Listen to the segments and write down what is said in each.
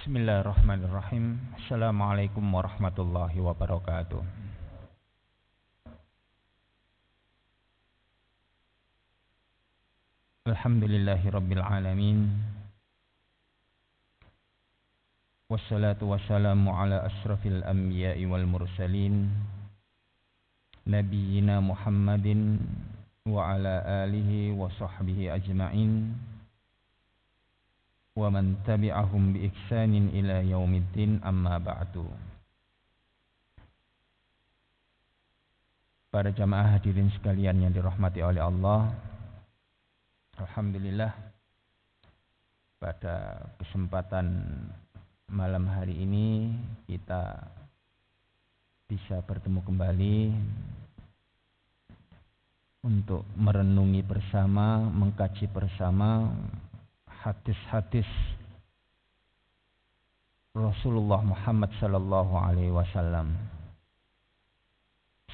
Bismillahirrahmanirrahim. Assalamualaikum warahmatullahi wabarakatuh. Alhamdulillahirabbil alamin. Wassalatu wassalamu ala asrafil anbiya'i wal mursalin nabiyyina Muhammadin wa ala alihi wa sahbihi ajma'in wa man tabi'ahum bi ihsanin ila yaumiddin, amma ba'du. Para jamaah hadirin sekalian yang dirahmati oleh Allah, alhamdulillah pada kesempatan malam hari ini kita bisa bertemu kembali untuk merenungi bersama, mengkaji bersama hadis-hadis Rasulullah Muhammad sallallahu alaihi wasallam.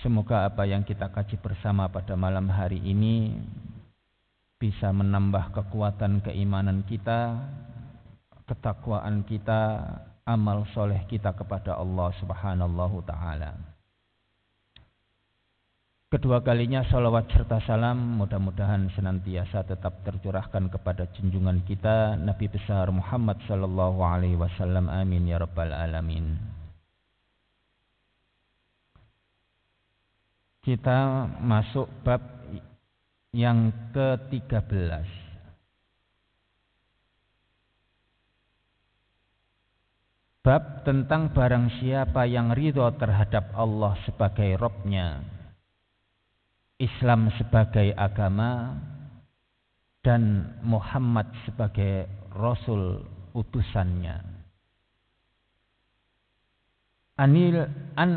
Semoga apa yang kita kaji bersama pada malam hari ini bisa menambah kekuatan keimanan kita, ketakwaan kita, amal soleh kita kepada Allah Subhanahu taala. Kedua kalinya salawat serta salam mudah-mudahan senantiasa tetap tercurahkan kepada junjungan kita Nabi besar Muhammad sallallahu alaihi wasallam. Amin ya rabbal alamin. Kita masuk bab yang ke-13. Bab tentang barang siapa yang ridho terhadap Allah sebagai Rabb-Nya, Islam sebagai agama, dan Muhammad sebagai Rasul utusannya. An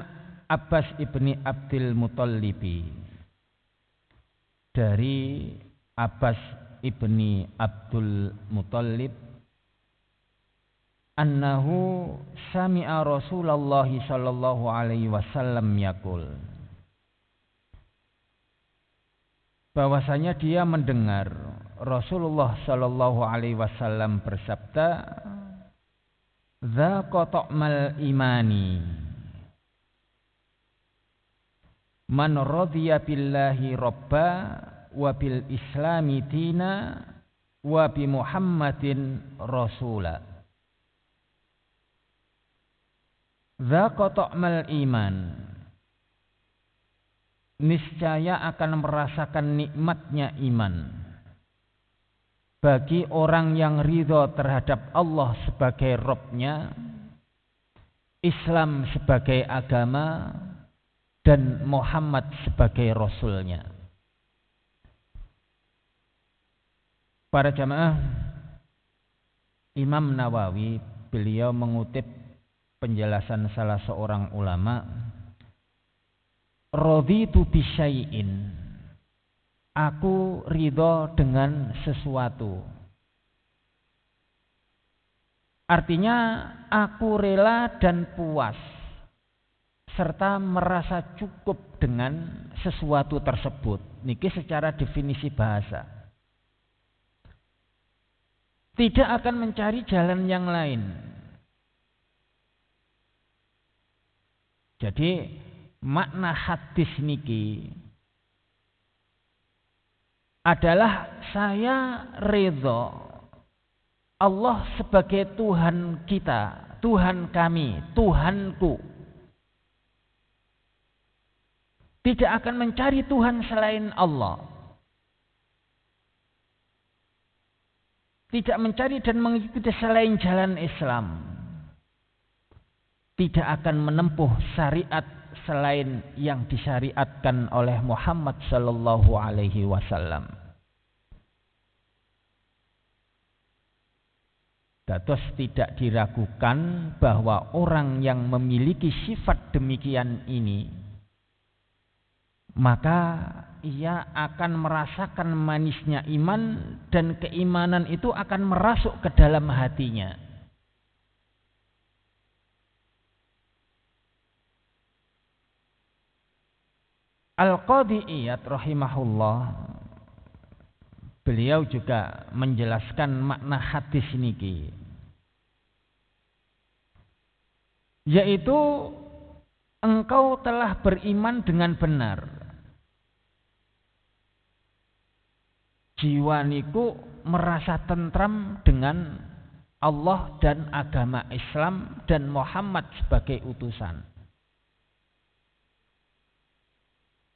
Abbas ibni Abdul Muttalib, dari Abbas ibni Abdul Muttalib, annahu sami'a Rasulullah sallallahu alaihi wasallam yaqul, bahwasanya dia mendengar Rasulullah sallallahu alaihi wasallam bersabda, "Dzaqa ta'mal imani, man radiya billahi robba wa bil islami dina wa bi Muhammadin rasula." Dzaqa ta'mal iman, niscaya akan merasakan nikmatnya iman bagi orang yang ridho terhadap Allah sebagai Rabb-Nya, Islam sebagai agama, dan Muhammad sebagai Rasul-Nya. Para jamaah, Imam Nawawi beliau mengutip penjelasan salah seorang ulama, raditu bisyai'in, aku ridho dengan sesuatu. Artinya aku rela dan puas serta merasa cukup dengan sesuatu tersebut. Niki secara definisi bahasa. Tidak akan mencari jalan yang lain. Jadi makna hadis niki adalah saya ridho Allah sebagai Tuhan kita, Tuhan kami, Tuhanku. Tidak akan mencari Tuhan selain Allah. Tidak mencari dan mengikuti selain jalan Islam. Tidak akan menempuh syariat selain yang disyariatkan oleh Muhammad sallallahu alaihi wasallam. Dados tidak diragukan bahwa orang yang memiliki sifat demikian ini, maka ia akan merasakan manisnya iman, dan keimanan itu akan merasuk ke dalam hatinya. Al-Qadhi Iyad rahimahullah, beliau juga menjelaskan makna hadis niki. yaitu engkau telah beriman dengan benar. Jiwa niku merasa tentram dengan Allah dan agama Islam dan Muhammad sebagai utusan.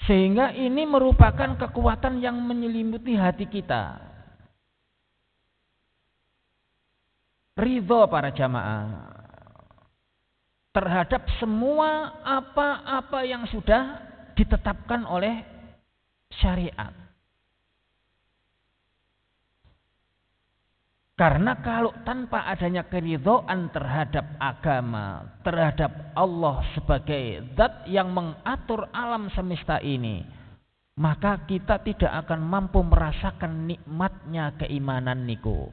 Sehingga ini merupakan kekuatan yang menyelimuti hati kita. Ridho para jamaah terhadap semua apa-apa yang sudah ditetapkan oleh syariat. Karena kalau tanpa adanya keridhaan terhadap agama, terhadap Allah sebagai zat yang mengatur alam semesta ini, maka kita tidak akan mampu merasakan nikmatnya keimanan niku.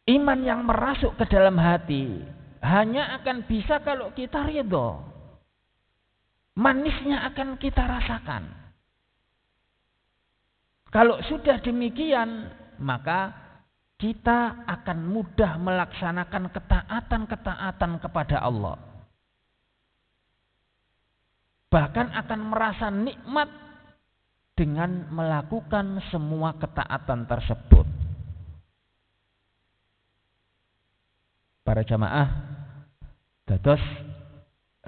Iman yang merasuk ke dalam hati hanya akan bisa kalau kita ridho. Manisnya akan kita rasakan. Kalau sudah demikian, maka kita akan mudah melaksanakan ketaatan-ketaatan kepada Allah. Bahkan akan merasa nikmat dengan melakukan semua ketaatan tersebut. Para jamaah, dados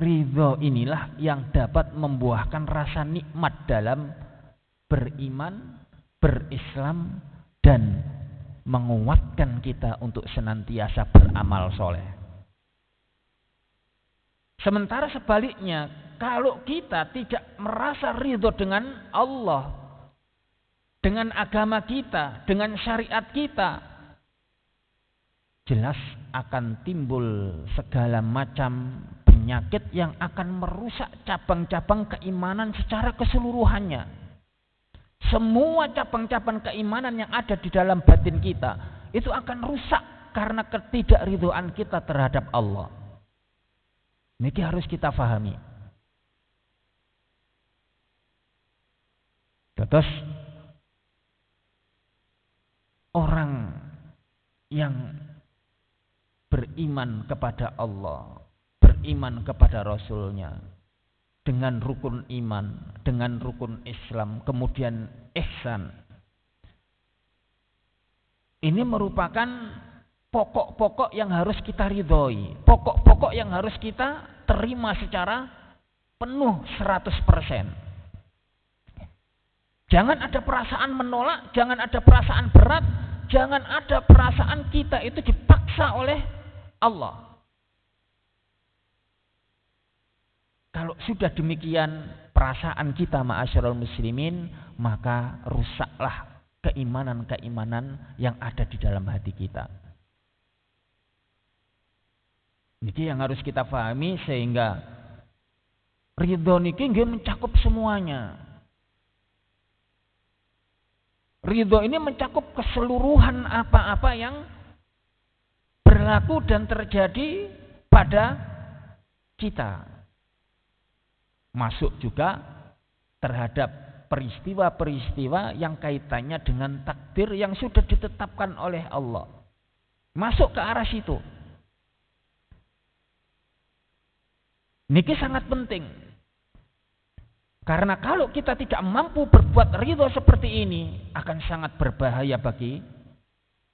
ridho inilah yang dapat membuahkan rasa nikmat dalam beriman, berislam, dan menguatkan kita untuk senantiasa beramal soleh. Sementara sebaliknya, kalau kita tidak merasa ridho dengan Allah, dengan agama kita, dengan syariat kita, jelas akan timbul segala macam penyakit yang akan merusak cabang-cabang keimanan secara keseluruhannya. Semua cabang-cabang keimanan yang ada di dalam batin kita itu akan rusak karena ketidakridhoan kita terhadap Allah. Ini harus kita fahami. Terus orang yang beriman kepada Allah, beriman kepada Rasulnya, dengan rukun iman, dengan rukun Islam, kemudian ihsan. Ini merupakan pokok-pokok yang harus kita ridhoi, pokok-pokok yang harus kita terima secara penuh 100%. Jangan ada perasaan menolak, jangan ada perasaan berat, jangan ada perasaan kita itu dipaksa oleh Allah. Kalau sudah demikian perasaan kita ma'asyiral muslimin, maka rusaklah keimanan-keimanan yang ada di dalam hati kita. Ini yang harus kita pahami sehingga ridho niki nggih mencakup semuanya. Ridho ini mencakup keseluruhan apa-apa yang berlaku dan terjadi pada kita. Masuk juga terhadap peristiwa-peristiwa yang kaitannya dengan takdir yang sudah ditetapkan oleh Allah. Masuk ke arah situ. Niki sangat penting. Karena kalau kita tidak mampu berbuat ridho seperti ini, akan sangat berbahaya bagi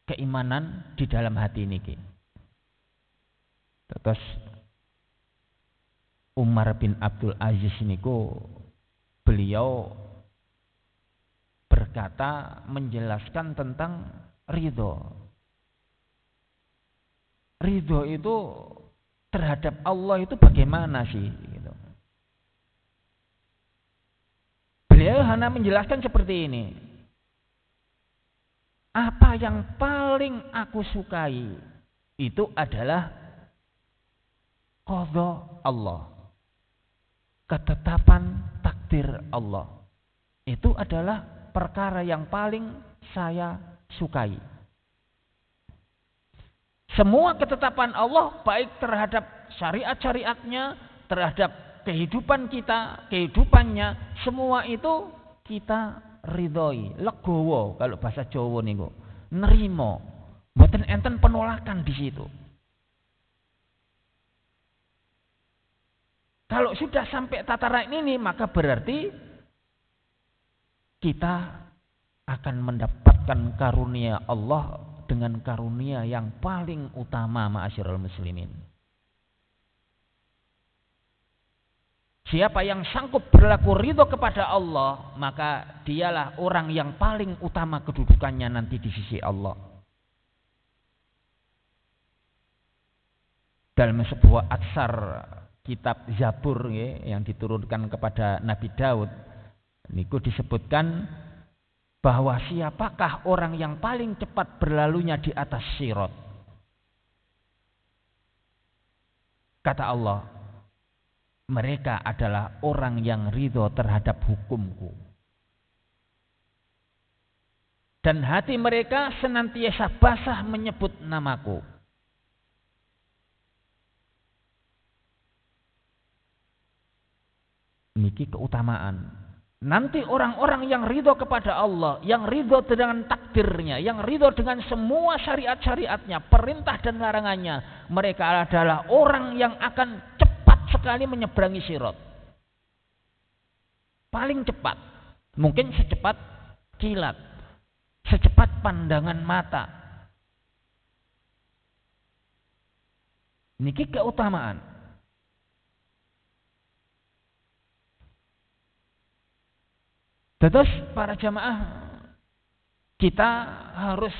keimanan di dalam hati niki. Terus Umar bin Abdul Aziz niku beliau berkata menjelaskan tentang ridho. Ridho itu terhadap Allah itu bagaimana sih? Gitu. Beliau hanya menjelaskan seperti ini. Apa yang paling aku sukai itu adalah qadha Allah. Ketetapan takdir Allah. Itu adalah perkara yang paling saya sukai. Semua ketetapan Allah baik terhadap syariat-syariatnya, terhadap kehidupan kita, kehidupannya, semua itu kita ridhoi, legowo kalau bahasa Jawa niku. Nerimo, Mboten enten penolakan di situ. Kalau sudah sampai tataran ini, maka berarti kita akan mendapatkan karunia Allah dengan karunia yang paling utama, ma'asyiral muslimin. Siapa yang sanggup berlaku ridho kepada Allah, maka dialah orang yang paling utama kedudukannya nanti di sisi Allah. Dalam sebuah atsar kitab Zabur yang diturunkan kepada Nabi Daud, niku disebutkan bahwa siapakah orang yang paling cepat berlalunya di atas sirat. Kata Allah, mereka adalah orang yang ridho terhadap hukumku. Dan hati mereka senantiasa basah menyebut namaku. Niki keutamaan. Nanti orang-orang yang ridho kepada Allah, yang ridho dengan takdirnya, yang ridho dengan semua syariat-syariatnya, perintah dan larangannya, mereka adalah orang yang akan cepat sekali menyeberangi sirat. Paling cepat. Mungkin secepat kilat, secepat pandangan mata. Niki keutamaan. Terus para jamaah, kita harus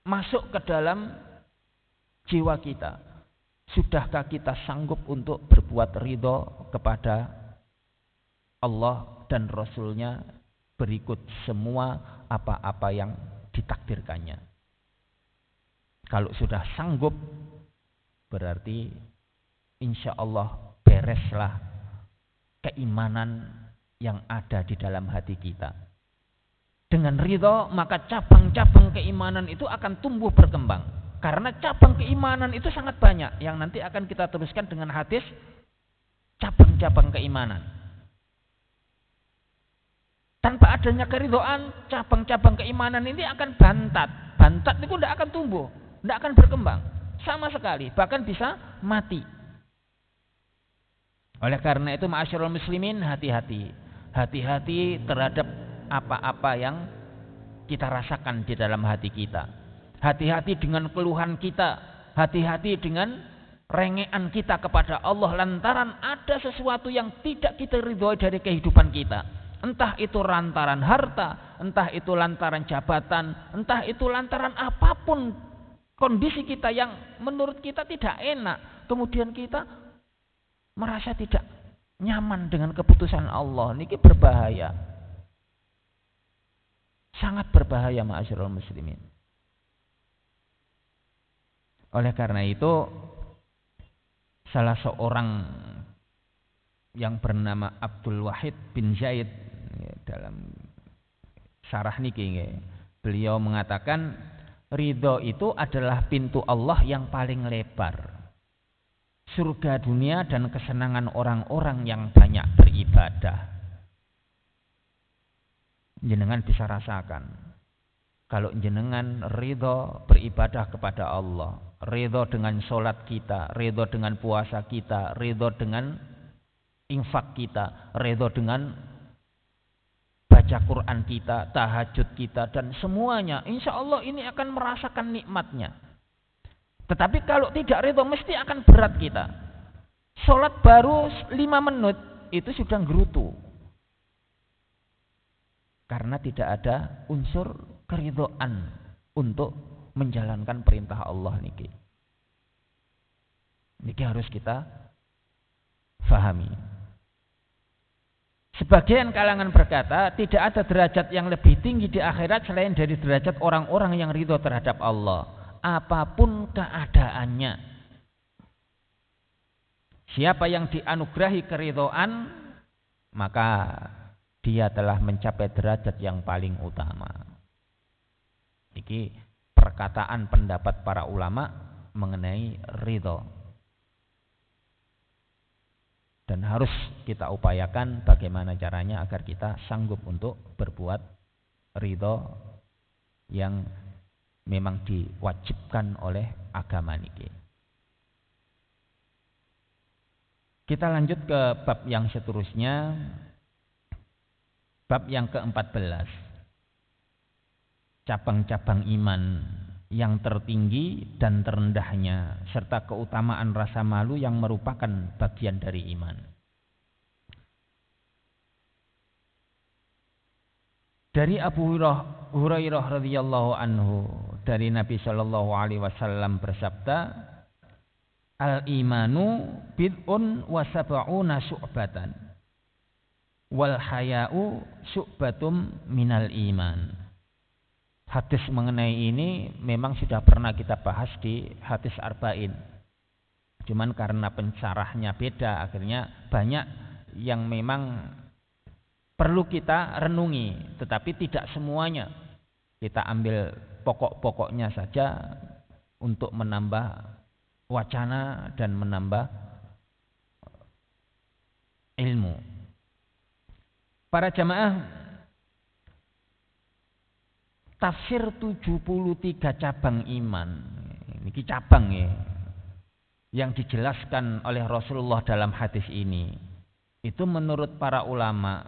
masuk ke dalam jiwa kita. Sudahkah kita sanggup untuk berbuat ridho kepada Allah dan Rasul-Nya berikut semua apa-apa yang ditakdirkannya? Kalau sudah sanggup, berarti insya Allah bereslah keimanan yang ada di dalam hati kita. Dengan ridho, maka cabang-cabang keimanan itu akan tumbuh berkembang. Karena cabang keimanan itu sangat banyak, yang nanti akan kita teruskan dengan hadis cabang-cabang keimanan. Tanpa adanya keridhoan, cabang-cabang keimanan ini akan bantat. Bantat itu tidak akan tumbuh, tidak akan berkembang sama sekali, bahkan bisa mati. Oleh karena itu, ma'asyiral muslimin, hati-hati. Hati-hati terhadap apa-apa yang kita rasakan di dalam hati kita. Hati-hati dengan keluhan kita. Hati-hati dengan rengean kita kepada Allah lantaran ada sesuatu yang tidak kita ridhoi dari kehidupan kita. Entah itu lantaran harta, entah itu lantaran jabatan, entah itu lantaran apapun kondisi kita yang menurut kita tidak enak. Kemudian kita merasa tidak nyaman dengan keputusan Allah. Niki berbahaya. Sangat berbahaya, ma'asyiral muslimin. Oleh karena itu, salah seorang yang bernama Abdul Wahid bin Zaid dalam syarah niki, beliau mengatakan ridho itu adalah pintu Allah yang paling lebar. Surga dunia dan kesenangan orang-orang yang banyak beribadah. Jenengan bisa rasakan. Kalau jenengan ridho beribadah kepada Allah, ridho dengan sholat kita, ridho dengan puasa kita, ridho dengan infak kita, ridho dengan baca Quran kita, tahajud kita, dan semuanya, insya Allah ini akan merasakan nikmatnya. Tetapi kalau tidak ridho, mesti akan berat kita. Sholat baru 5 menit, itu sudah gerutu. Karena tidak ada unsur keridhoan untuk menjalankan perintah Allah niki. Niki harus kita fahami. Sebagian kalangan berkata, tidak ada derajat yang lebih tinggi di akhirat selain dari derajat orang-orang yang ridho terhadap Allah. Apapun keadaannya. Siapa yang dianugerahi keridhoan, maka dia telah mencapai derajat yang paling utama. Ini perkataan pendapat para ulama mengenai ridho. Dan harus kita upayakan bagaimana caranya agar kita sanggup untuk berbuat ridho yang memang diwajibkan oleh agama niki. Kita lanjut ke bab yang seterusnya, bab yang ke-14. Cabang-cabang iman yang tertinggi dan terendahnya, serta keutamaan rasa malu yang merupakan bagian dari iman. Dari Abu Hurairah radhiyallahu anhu, dari Nabi sallallahu alaihi wasallam bersabda, al-imanu bid'un wa sab'una syu'batan wal haya'u syu'batum minal iman. Hadis mengenai ini memang sudah pernah kita bahas di hadis arba'in. Cuman karena pensyarahnya beda, akhirnya banyak yang memang perlu kita renungi, tetapi tidak semuanya. Kita ambil pokok-pokoknya saja untuk menambah wacana dan menambah ilmu. Para jamaah, tafsir 73 cabang iman, ini cabang ya, yang dijelaskan oleh Rasulullah dalam hadis ini, itu menurut para ulama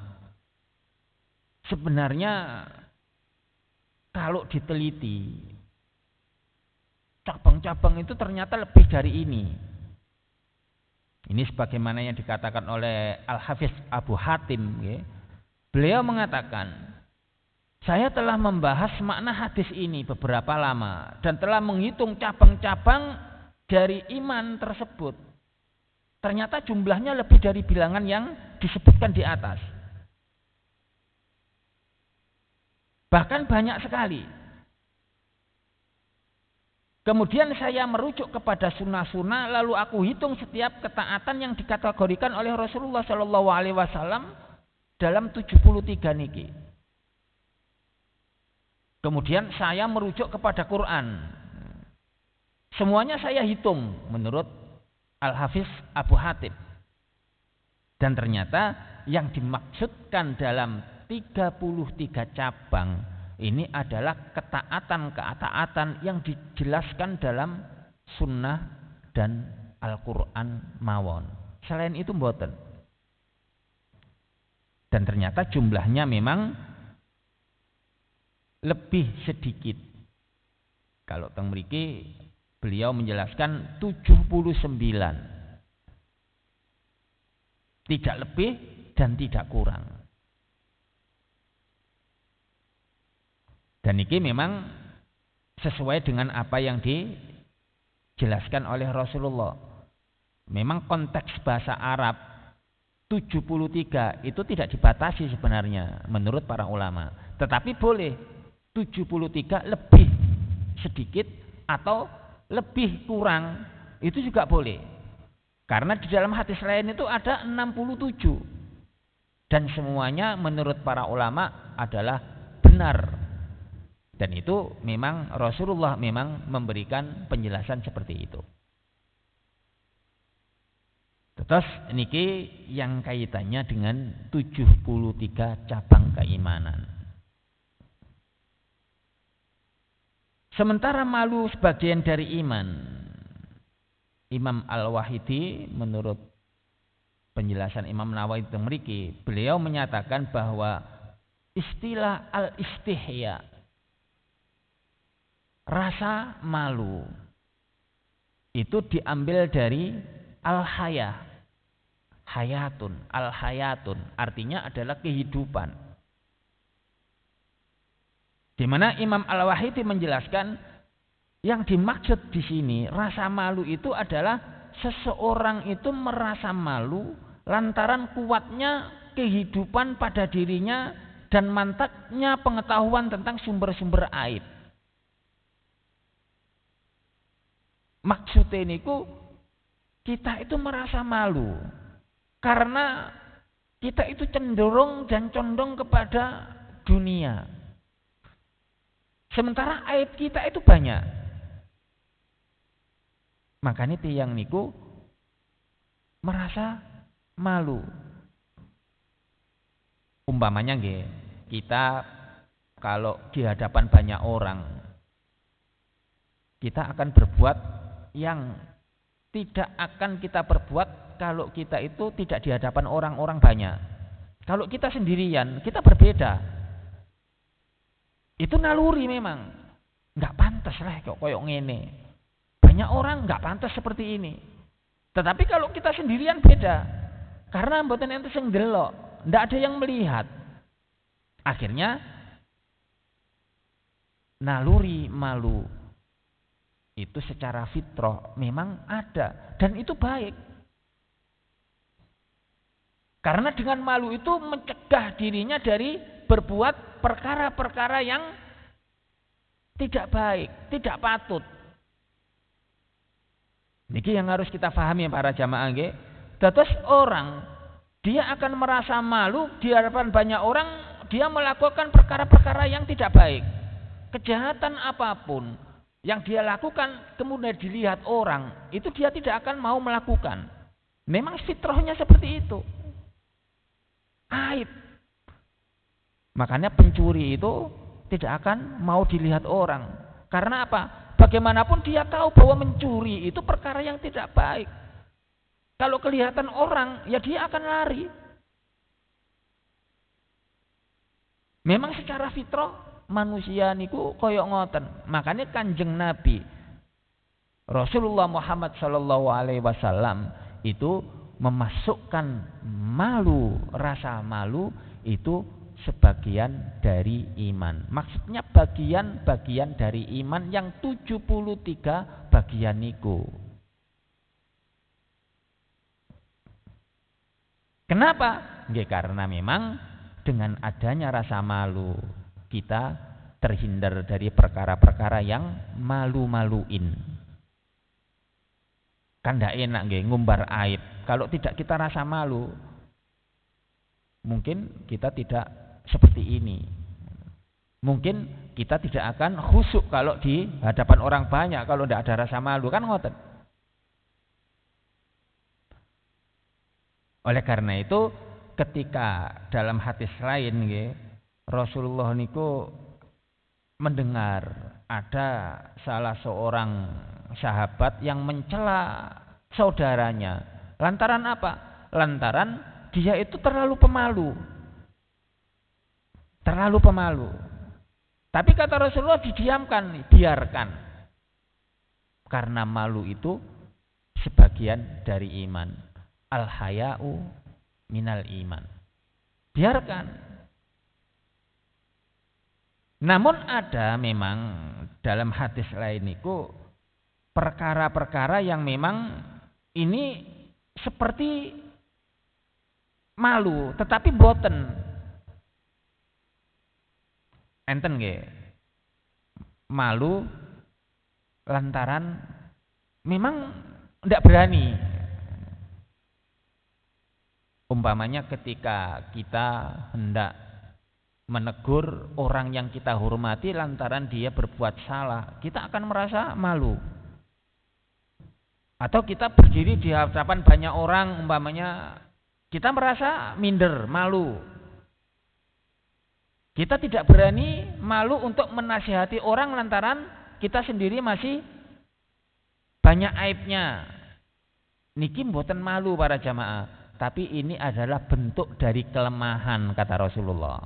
sebenarnya kalau diteliti cabang-cabang itu ternyata lebih dari ini. Ini sebagaimana yang dikatakan oleh Al-Hafiz Abu Hatim ya. Beliau mengatakan, saya telah membahas makna hadis ini beberapa lama dan telah menghitung cabang-cabang dari iman tersebut. Ternyata jumlahnya lebih dari bilangan yang disebutkan di atas. Bahkan banyak sekali. Kemudian saya merujuk kepada sunnah-sunnah, lalu aku hitung setiap ketaatan yang dikategorikan oleh Rasulullah Shallallahu Alaihi Wasallam dalam 73 niki. Kemudian saya merujuk kepada Quran. Semuanya saya hitung menurut Al-Hafiz Abu Hatim. Dan ternyata yang dimaksudkan dalam 33 cabang ini adalah ketaatan-ketaatan yang dijelaskan dalam sunnah dan Al-Quran mawon. Selain itu mboten. Dan ternyata jumlahnya memang lebih sedikit. Kalau teng mriki beliau menjelaskan 79. Tidak lebih dan tidak kurang. Dan ini memang sesuai dengan apa yang dijelaskan oleh Rasulullah. Memang konteks bahasa Arab 73 itu tidak dibatasi sebenarnya menurut para ulama. Tetapi boleh 73 lebih sedikit atau lebih kurang, itu juga boleh. Karena di dalam hadis lain itu ada 67. Dan semuanya menurut para ulama adalah benar. Dan itu memang Rasulullah memang memberikan penjelasan seperti itu. Terus niki yang kaitannya dengan 73 cabang keimanan. Sementara malu sebagian dari iman. Imam Al-Wahidi menurut penjelasan Imam Nawawi mriki, beliau menyatakan bahwa istilah al-istihya, rasa malu, itu diambil dari al-hayah, hayatun, al-hayatun, artinya adalah kehidupan. Di mana Imam Al-Wahidi menjelaskan yang dimaksud di sini rasa malu itu adalah seseorang itu merasa malu lantaran kuatnya kehidupan pada dirinya dan mantapnya pengetahuan tentang sumber-sumber aib. Maksudnya niku kita itu merasa malu karena kita itu cenderung dan condong kepada dunia. Sementara aib kita itu banyak. Makanya tiyang niku merasa malu. Umpamanya nggih, kita kalau di hadapan banyak orang kita akan berbuat yang tidak akan kita perbuat kalau kita itu tidak di hadapan orang-orang banyak. Kalau kita sendirian, kita berbeda. Itu naluri memang. Nggak pantas lah kok koyok ngene. Banyak orang nggak pantas seperti ini. Tetapi kalau kita sendirian beda. Karena mboten ente sing ndelok, ndak ada yang melihat. Akhirnya naluri malu itu secara fitrah memang ada dan itu baik. Karena dengan malu itu mencegah dirinya dari berbuat perkara-perkara yang tidak baik, tidak patut. Niki yang harus kita pahami para jamaah nggih. Dados orang dia akan merasa malu di hadapan banyak orang, dia melakukan perkara-perkara yang tidak baik. Kejahatan apapun yang dia lakukan kemudian dilihat orang, itu dia tidak akan mau melakukan. Memang fitrahnya seperti itu. Aib. Makanya pencuri itu tidak akan mau dilihat orang. Karena apa? Bagaimanapun dia tahu bahwa mencuri itu perkara yang tidak baik. Kalau kelihatan orang, ya dia akan lari. Memang secara fitrah manusia niku koyok ngoten. Makanya Kanjeng Nabi Rasulullah Muhammad sallallahu alaihi wasallam itu memasukkan malu, rasa malu itu sebagian dari iman. Maksudnya bagian-bagian dari iman yang 73 bagian niku. Kenapa? Nggih, karena memang dengan adanya rasa malu kita terhindar dari perkara-perkara yang malu-maluin. Kan ndak enak nggih ngumbar aib. Kalau tidak kita rasa malu, mungkin kita tidak seperti ini. Mungkin kita tidak akan khusyuk kalau di hadapan orang banyak kalau tidak ada rasa malu, kan ngoten. Oleh karena itu ketika dalam hadis lain nggih, Rasulullah niku mendengar ada salah seorang sahabat yang mencela saudaranya. Lantaran apa? Lantaran dia itu terlalu pemalu. Terlalu pemalu. Tapi kata Rasulullah didiamkan, biarkan. Karena malu itu sebagian dari iman. Al-haya'u minal iman. Biarkan. Namun ada memang dalam hadis lain itu perkara-perkara yang memang ini seperti malu, tetapi boten. Enten nggih. Malu lantaran memang tidak berani. Umpamanya ketika kita hendak menegur orang yang kita hormati lantaran dia berbuat salah, kita akan merasa malu. Atau kita berdiri di hadapan banyak orang, umpamanya kita merasa minder, malu. Kita tidak berani, malu untuk menasihati orang lantaran kita sendiri masih banyak aibnya. Niki mboten malu para jamaah. Tapi ini adalah bentuk dari kelemahan kata Rasulullah.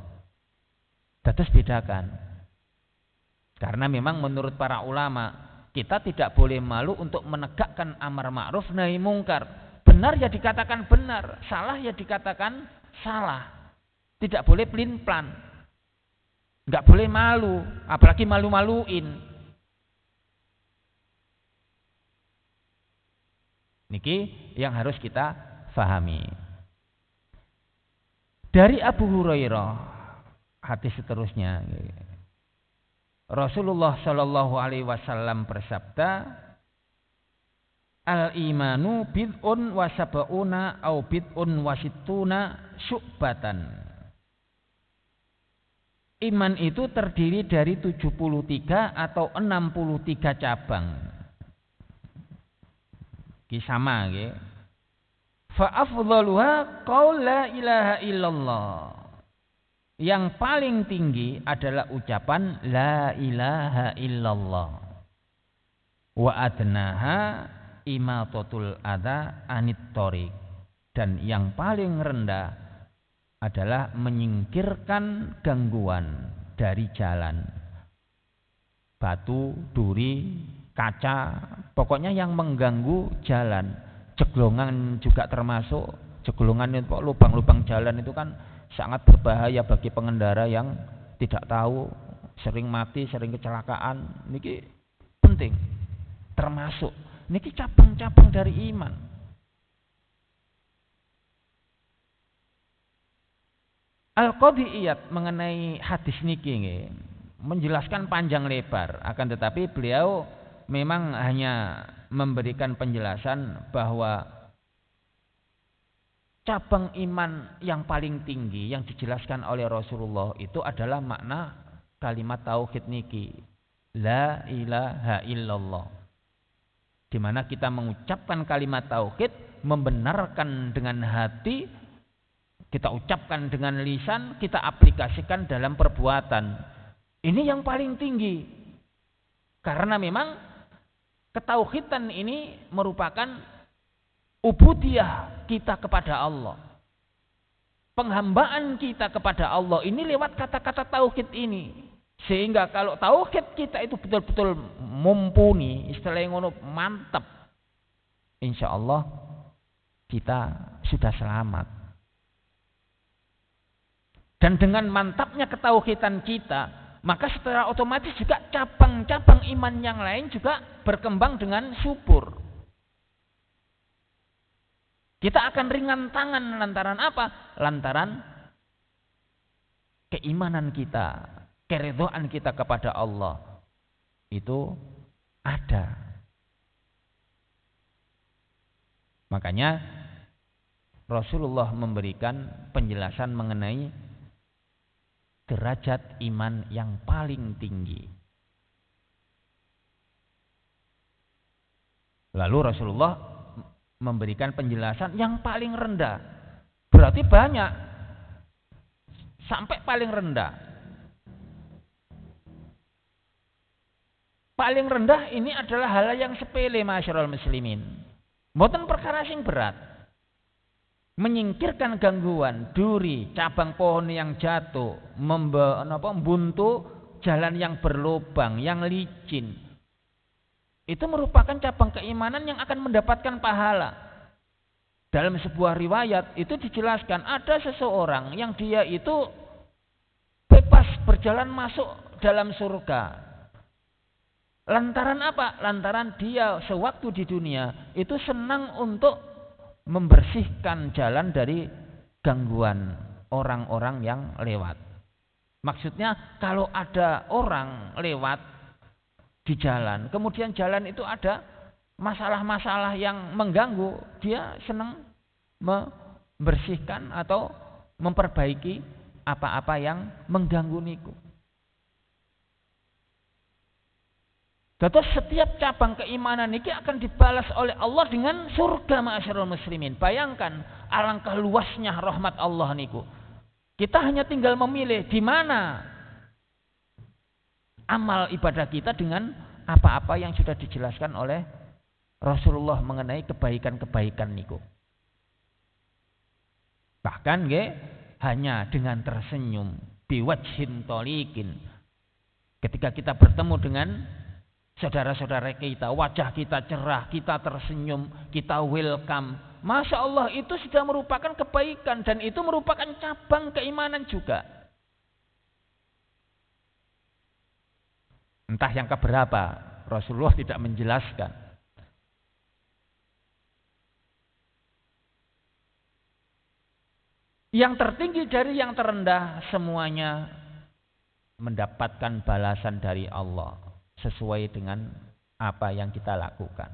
Dados bedakan. Karena memang menurut para ulama kita tidak boleh malu untuk menegakkan amar ma'ruf nahi mungkar. Benar ya dikatakan benar, salah ya dikatakan salah. Tidak boleh pelin-pelan. Enggak boleh malu, apalagi malu-maluin. Niki yang harus kita fahami. Dari Abu Hurairah, hadis seterusnya, Rasulullah Shallallahu Alaihi Wasallam bersabda, al-imanu bid'un wa sab'una au bid'un wa sittuna syu'batan. Iman itu terdiri dari 73 atau 63 cabang. Kisama nggih. Fa afdhaluha qaul la ilaha illallah. Yang paling tinggi adalah ucapan la ilaha illallah. Wa adnaha imatatul adza anit thoriq. Dan yang paling rendah adalah menyingkirkan gangguan dari jalan. Batu, duri, kaca, pokoknya yang mengganggu jalan. Jeglongan juga termasuk. Jeglongan itu lubang-lubang jalan itu kan sangat berbahaya bagi pengendara yang tidak tahu, sering mati, sering kecelakaan. Niki penting. Termasuk niki cabang-cabang dari iman. Al-Qadhi Iyad mengenai hadis niki menjelaskan panjang lebar, akan tetapi beliau memang hanya memberikan penjelasan bahwa cabang iman yang paling tinggi yang dijelaskan oleh Rasulullah itu adalah makna kalimat tauhid niki, la ilaha illallah. Di mana kita mengucapkan kalimat tauhid, membenarkan dengan hati, kita ucapkan dengan lisan, kita aplikasikan dalam perbuatan. Ini yang paling tinggi. Karena memang ketauhidan ini merupakan ubudiyah kita kepada Allah. Penghambaan kita kepada Allah ini lewat kata-kata tauhid ini. Sehingga kalau tauhid kita itu betul-betul mumpuni, istilahnya ngono mantap, insya Allah kita sudah selamat. Dan dengan mantapnya ketauhidan kita, maka secara otomatis juga cabang-cabang iman yang lain juga berkembang dengan subur. Kita akan ringan tangan lantaran apa? Lantaran keimanan kita, keridhaan kita kepada Allah itu ada. Makanya Rasulullah memberikan penjelasan mengenai derajat iman yang paling tinggi. Lalu Rasulullah memberikan penjelasan yang paling rendah. Berarti banyak. Sampai paling rendah. Paling rendah ini adalah hal yang sepele, masyarul muslimin. Mboten perkara sing berat. Menyingkirkan gangguan, duri, cabang pohon yang jatuh, membuntu jalan yang berlubang, yang licin. Itu merupakan cabang keimanan yang akan mendapatkan pahala. Dalam sebuah riwayat itu dijelaskan ada seseorang yang dia itu bebas berjalan masuk dalam surga. Lantaran apa? Lantaran dia sewaktu di dunia itu senang untuk membersihkan jalan dari gangguan orang-orang yang lewat. Maksudnya kalau ada orang lewat di jalan, kemudian jalan itu ada masalah-masalah yang mengganggu, dia senang membersihkan atau memperbaiki apa-apa yang mengganggu niku. Terus setiap cabang keimanan ini akan dibalas oleh Allah dengan surga, ma'asyarul muslimin. Bayangkan alangkah luasnya rahmat Allah niku. Kita hanya tinggal memilih di mana amal ibadah kita dengan apa-apa yang sudah dijelaskan oleh Rasulullah mengenai kebaikan-kebaikan niku. Bahkan hanya dengan tersenyum, biwajhin tolikin. Ketika kita bertemu dengan saudara-saudara kita, wajah kita cerah, kita tersenyum, kita welcome. Masya Allah, itu sudah merupakan kebaikan dan itu merupakan cabang keimanan juga. Entah yang keberapa, Rasulullah tidak menjelaskan. Yang tertinggi dari yang terendah, semuanya mendapatkan balasan dari Allah sesuai dengan apa yang kita lakukan.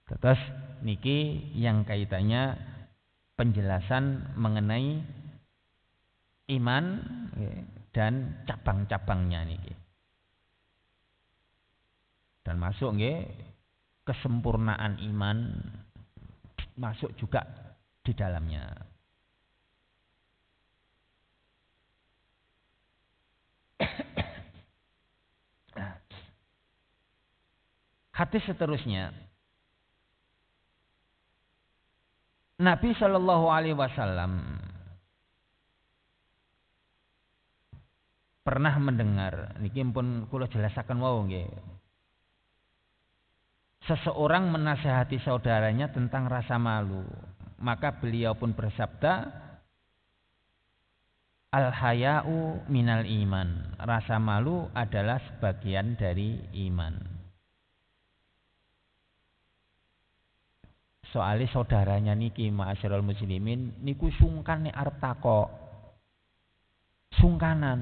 Terus niki yang kaitannya penjelasan mengenai iman dan cabang-cabangnya niki. Dan masuk kesempurnaan iman masuk juga di dalamnya. Hadis seterusnya, Nabi Shallallahu Alaihi Wasallam pernah mendengar, niki pun kula jelasaken wau nggih. Seseorang menasihati saudaranya tentang rasa malu, maka beliau pun bersabda, al-haya'u minal iman. Rasa malu adalah sebagian dari iman. Soalnya saudaranya niki ma'asyiral muslimin niku sungkan nek arep takok. Sungkanan.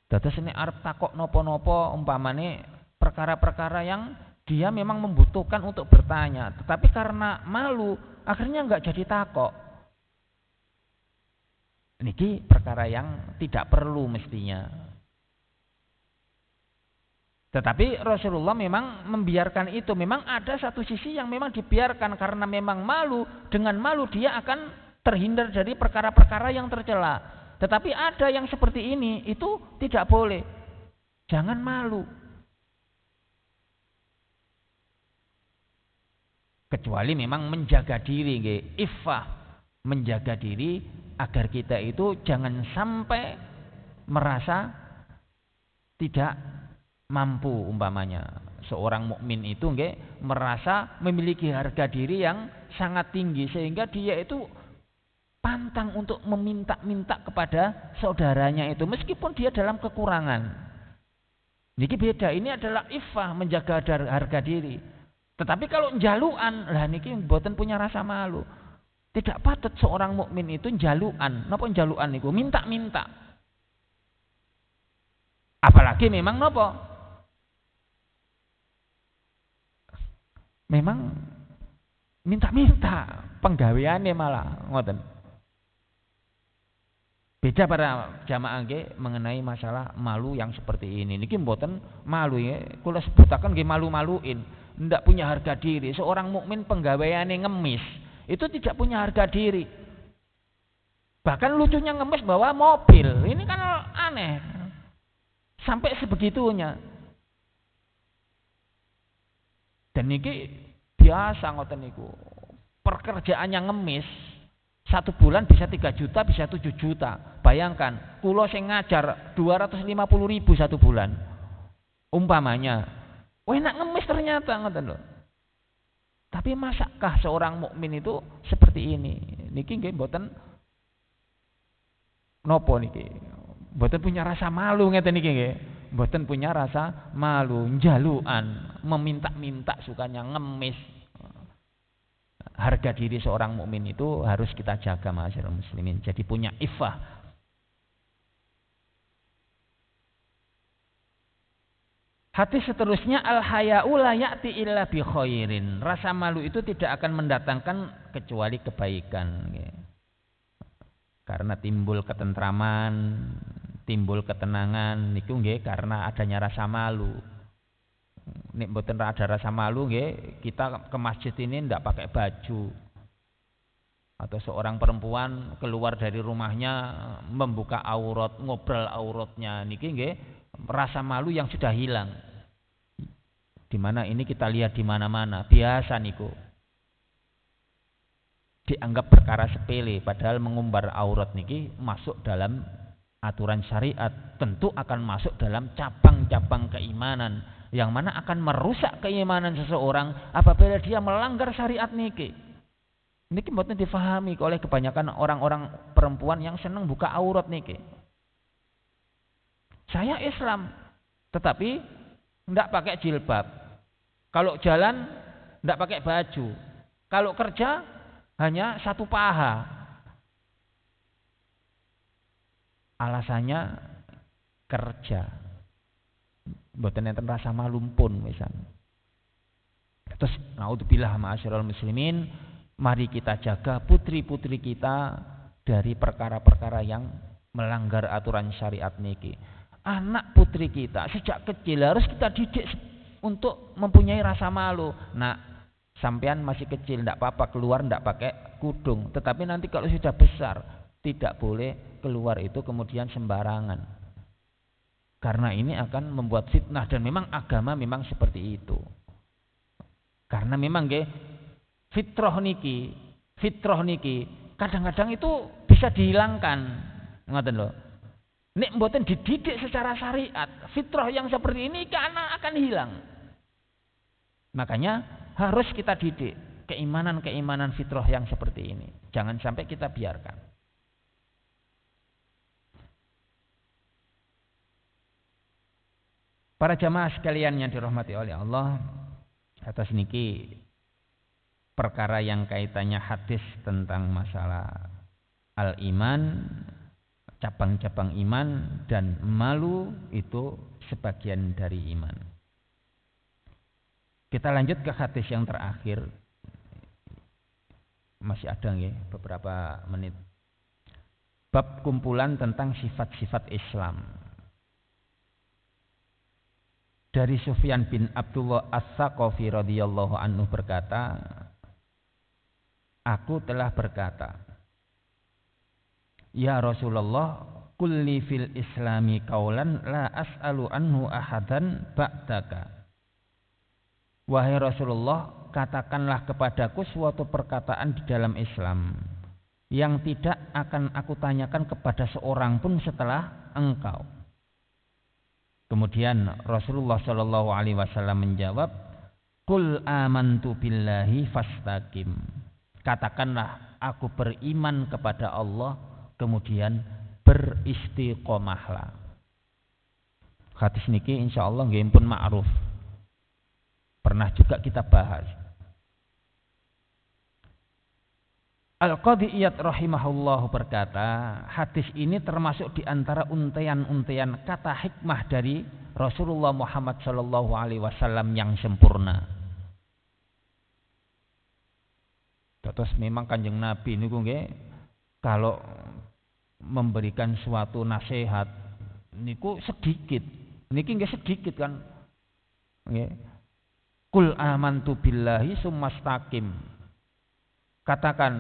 Dados nek arep takok napa-napa umpamane perkara-perkara yang dia memang membutuhkan untuk bertanya, tetapi karena malu akhirnya enggak jadi takok. Niki perkara yang tidak perlu mestinya. Tetapi Rasulullah memang membiarkan itu. Memang ada satu sisi yang memang dibiarkan karena memang malu. Dengan malu dia akan terhindar dari perkara-perkara yang tercela. Tetapi ada yang seperti ini, itu tidak boleh. Jangan malu. Kecuali memang menjaga diri, iffah, menjaga diri agar kita itu jangan sampai merasa tidak mampu. Umpamanya seorang mukmin itu merasa memiliki harga diri yang sangat tinggi sehingga dia itu pantang untuk meminta-minta kepada saudaranya itu meskipun dia dalam kekurangan. Niki beda, ini adalah iffah, menjaga harga diri. Tetapi kalau jaluan, lah niki mboten punya rasa malu. Tidak patut seorang mukmin itu jaluan. Napa jaluan niku? Minta-minta. Apalagi memang napa? Memang minta-minta, penggaweane malah ngoten. Beda para jamaah mengenai masalah malu yang seperti ini. Niki mboten malu ya, kula sebutaken nggih malu-maluin, ndak punya harga diri. Seorang mukmin penggaweane ngemis, itu tidak punya harga diri. Bahkan lucunya ngemis bawa mobil. Ini kan aneh. Sampai sebegitunya. Dan niki biasa ngoten niku. Pekerjaannya ngemis 1 bulan bisa 3 juta, bisa 7 juta. Bayangkan, kula sing ngajar 250.000 1 bulan. Umpamanya, enak ngemis ternyata ngoten lho. Tapi masakah seorang mukmin itu seperti ini? Niki nggih mboten nopo niki. Mboten punya rasa malu ngeten niki nggih. Mboten punya rasa malu, jaluan, meminta-minta sukanya ngemis. Harga diri seorang mukmin itu harus kita jaga ma'asyiral muslimin. Jadi punya iffah. Hadis seterusnya, al-haya'u la ya'ti illa bi khairin. Rasa malu itu tidak akan mendatangkan kecuali kebaikan. Karena timbul ketentraman, timbul ketenangan niku nggih karena adanya rasa malu. Nek mboten ada rasa malu nggih, kita ke masjid ini ndak pakai baju. Atau seorang perempuan keluar dari rumahnya membuka aurat, ngobrol auratnya niki nggih rasa malu yang sudah hilang. Di mana ini kita lihat di mana-mana, biasa niku. Dianggap perkara sepele, padahal mengumbar aurat niki masuk dalam aturan syariat, tentu akan masuk dalam cabang-cabang keimanan yang mana akan merusak keimanan seseorang apabila dia melanggar syariat niki. Niki mboten difahami oleh kebanyakan orang-orang perempuan yang senang buka aurat niki. Saya Islam, tetapi ndak pakai jilbab. Kalau jalan ndak pakai baju. Kalau kerja hanya 1 paha. Alasannya kerja. Mboten enten rasa malu pun misalnya. Terus naudzubillah ma'asyiral muslimin, mari kita jaga putri-putri kita dari perkara-perkara yang melanggar aturan syariat niki. Anak putri kita sejak kecil harus kita didik untuk mempunyai rasa malu. Nah, sampean masih kecil ndak apa-apa keluar ndak pakai kudung, tetapi nanti kalau sudah besar tidak boleh keluar itu kemudian sembarangan. Karena ini akan membuat fitnah, dan memang agama memang seperti itu. Karena memang nggih fitrah niki kadang-kadang itu bisa dihilangkan. Ngoten lho. Nek mboten dididik secara syariat, fitrah yang seperti ini akan hilang. Makanya harus kita didik keimanan fitrah yang seperti ini. Jangan sampai kita biarkan. Para jamaah sekalian yang dirahmati oleh Allah, atas niki perkara yang kaitannya hadis tentang masalah al-iman, cabang-cabang iman dan malu itu sebagian dari iman. Kita lanjut ke hadis yang terakhir. Masih ada nggih beberapa menit. Bab kumpulan tentang sifat-sifat Islam. Dari Sufyan bin Abdullah As-Saqafi radhiyallahu anhu berkata, aku telah berkata, ya Rasulullah, kulli fil islami qaulan la as'alu anhu ahadan ba'daka. Wahai Rasulullah, katakanlah kepadaku suatu perkataan di dalam Islam yang tidak akan aku tanyakan kepada seorang pun setelah engkau. Kemudian Rasulullah Shallallahu Alaihi Wasallam menjawab, Qul amantu billahi fastaqim. Katakanlah aku beriman kepada Allah, kemudian beristiqomahlah. Hadis niki insyaallah nggih pun ma'ruf. Pernah juga kita bahas. Al-Qadhi Iyad rahimahullah berkata, hadis ini termasuk di antara untayan-untayan kata hikmah dari Rasulullah Muhammad sallallahu alaihi wasallam yang sempurna. Terus memang Kanjeng Nabi niku nggih kalau memberikan suatu nasihat niku sedikit. Niki nggih sedikit kan. Nggih. Qul amantu billahi summastaqim. Katakan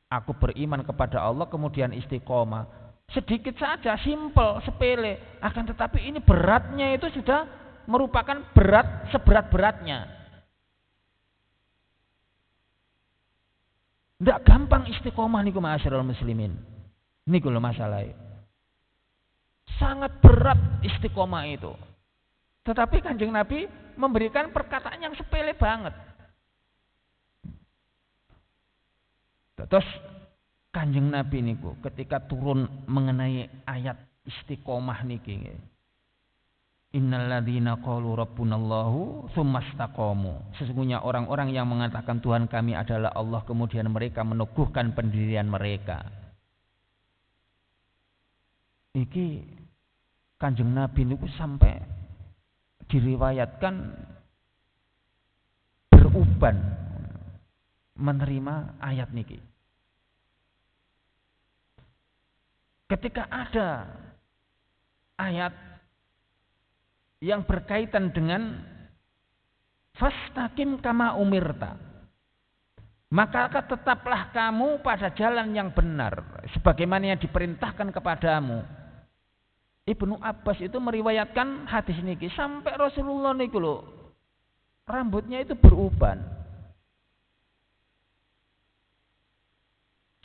aku beriman kepada Allah kemudian istiqomah. Sedikit saja, simpel, sepele. Akan tetapi ini beratnya itu sudah merupakan berat seberat-beratnya. Tidak gampang istiqomah niku ma'asyiral muslimin. Niku lho masalahnya. Sangat berat istiqomah itu. Tetapi Kanjeng Nabi memberikan perkataan yang sepele banget. Terus Kanjeng Nabi niku ketika turun mengenai ayat istiqomah niki, innalladzina qalu rabbunallahu tsumastaqamu. Sesungguhnya orang-orang yang mengatakan Tuhan kami adalah Allah kemudian mereka meneguhkan pendirian mereka. Iki Kanjeng Nabi niku sampai diriwayatkan beruban menerima ayat niki. Ketika ada ayat yang berkaitan dengan fastaqim kama umirta, maka tetaplah kamu pada jalan yang benar sebagaimana yang diperintahkan kepadamu. Ibnu Abbas itu meriwayatkan hadis niki sampai Rasulullah niku lho rambutnya itu beruban.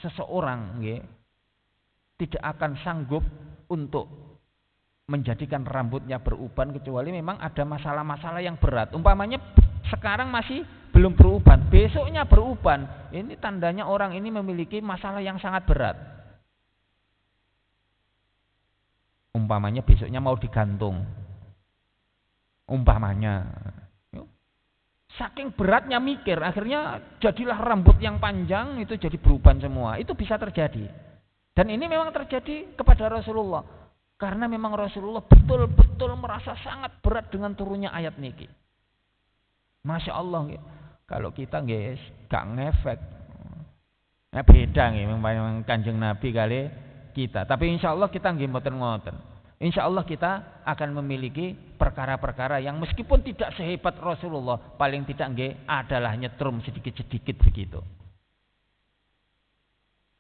Seseorang nggih tidak akan sanggup untuk menjadikan rambutnya beruban kecuali memang ada masalah-masalah yang berat. Umpamanya sekarang masih belum beruban, besoknya beruban. Ini tandanya orang ini memiliki masalah yang sangat berat. Umpamanya besoknya mau digantung. Umpamanya. Saking beratnya mikir, akhirnya jadilah rambut yang panjang itu jadi beruban semua. Itu bisa terjadi. Dan ini memang terjadi kepada Rasulullah. Karena memang Rasulullah betul-betul merasa sangat berat dengan turunnya ayat niki. Masya Allah. Kalau kita guys gak ngefek. Nah, beda memang Kanjeng Nabi kali kita. Tapi insya Allah kita nggih mboten-ngoten. Insya Allah kita akan memiliki perkara-perkara yang meskipun tidak sehebat Rasulullah, paling tidak nggih adalah nyetrum sedikit-sedikit begitu.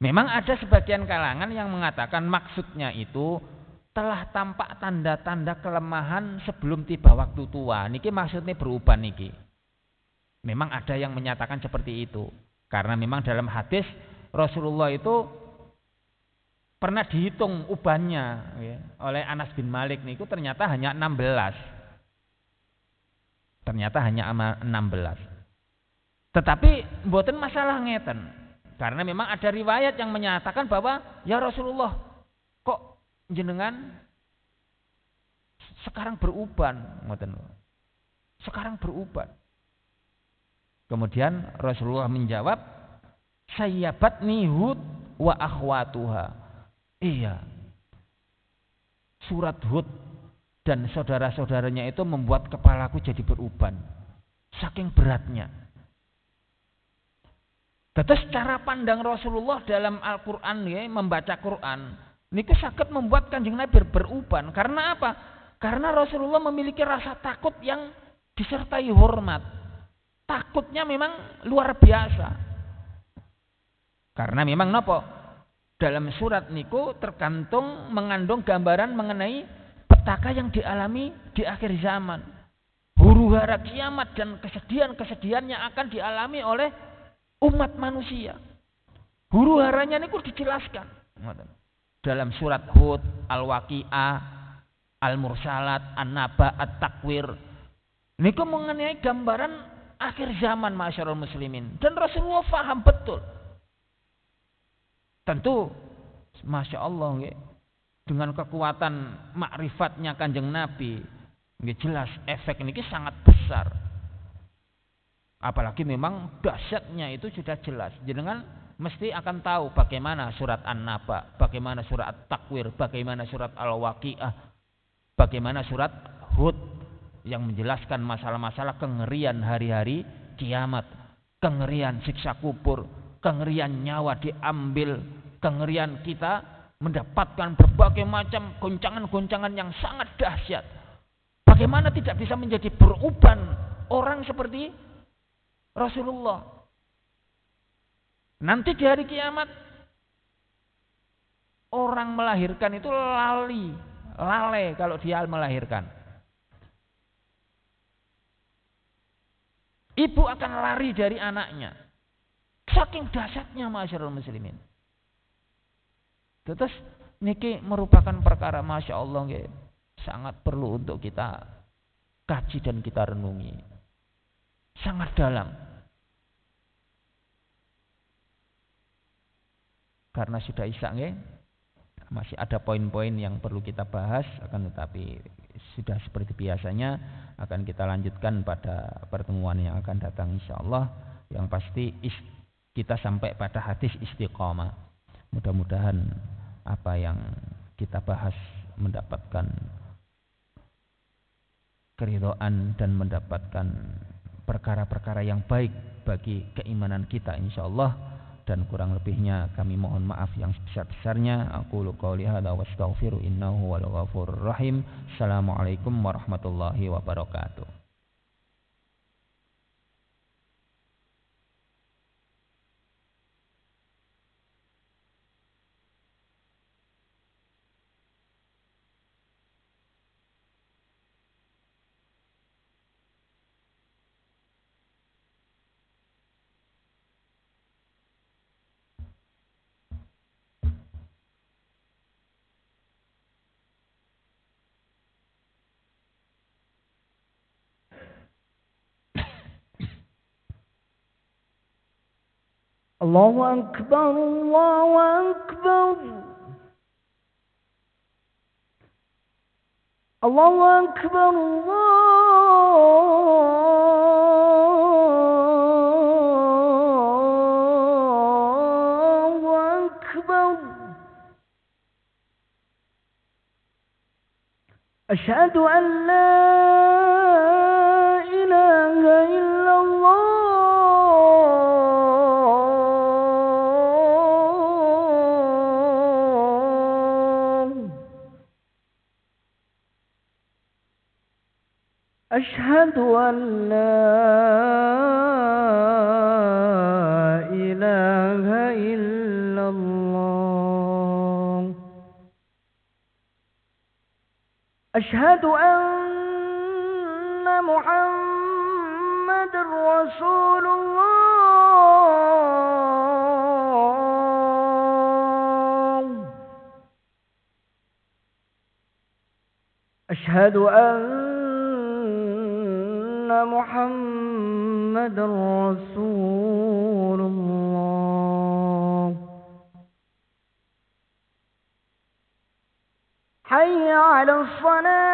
Memang ada sebagian kalangan yang mengatakan maksudnya itu telah tampak tanda-tanda kelemahan sebelum tiba waktu tua. Niki maksudnya beruban niki. Memang ada yang menyatakan seperti itu. Karena memang dalam hadis Rasulullah itu pernah dihitung ubannya ya, oleh Anas bin Malik niku ternyata hanya 16. Ternyata hanya 16. Tetapi mboten masalah ngeten. Karena memang ada riwayat yang menyatakan bahwa ya Rasulullah kok jenengan sekarang beruban, ngoten. Sekarang beruban. Kemudian Rasulullah menjawab, sayyabatni Hud wa akhwatuha. Iya. Surat Hud dan saudara-saudaranya itu membuat kepalaku jadi beruban. Saking beratnya. Terus cara pandang Rasulullah dalam Al-Qur'an ya, membaca Quran niku saged membuat Kanjeng Nabi beruban. Karena apa? Karena Rasulullah memiliki rasa takut yang disertai hormat. Takutnya memang luar biasa. Karena memang napa? Dalam surat niku tergantung mengandung gambaran mengenai petaka yang dialami di akhir zaman. Huru-hara kiamat dan kesedihan-kesedihan yang akan dialami oleh umat manusia. Huru-haranya niku dijelaskan. Dalam surat Hud, Al-Waqi'ah, Al-Mursalat, An-Naba, At-Takwir. Niku mengenai gambaran akhir zaman masyarul muslimin. Dan Rasulullah faham betul. Tentu, Masya Allah, dengan kekuatan makrifatnya Kanjeng Nabi, jelas efek ini sangat besar. Apalagi memang dahsyatnya itu sudah jelas. Jenengan mesti akan tahu bagaimana surat An-Naba, bagaimana surat At-Takwir, bagaimana surat Al-Waqi'ah, bagaimana surat Hud yang menjelaskan masalah-masalah kengerian hari-hari kiamat, kengerian siksa kubur, kengerian nyawa diambil, kengerian kita mendapatkan berbagai macam goncangan-goncangan yang sangat dahsyat. Bagaimana tidak bisa menjadi beruban orang seperti Rasulullah. Nanti di hari kiamat orang melahirkan itu lalai kalau dia melahirkan. Ibu akan lari dari anaknya. Saking dahsyatnya masyarul muslimin. Terus niki merupakan perkara Masya Allah sangat perlu untuk kita kaji dan kita renungi. Sangat dalam. Karena sudah isya masih ada poin-poin yang perlu kita bahas, akan tetapi sudah seperti biasanya akan kita lanjutkan pada pertemuan yang akan datang insyaallah. Yang pasti kita sampai pada hadis istiqamah. Mudah-mudahan apa yang kita bahas mendapatkan keridhaan dan mendapatkan perkara-perkara yang baik bagi keimanan kita insyaallah. Dan kurang lebihnya kami mohon maaf yang sebesar-besarnya. Aqulu qouli hadza wa astaghfiru innahu wal ghafurur rahim. Assalamualaikum warahmatullahi wabarakatuh. Allahu Akbar, Allahu Akbar. Allahu Akbar, Allahu Akbar. Asyhadu an la ilaha illallah. أشهد أن لا إله إلا الله أشهد أن محمد رسول الله. أشهد أن محمد رسول الله. حي على الصلاة.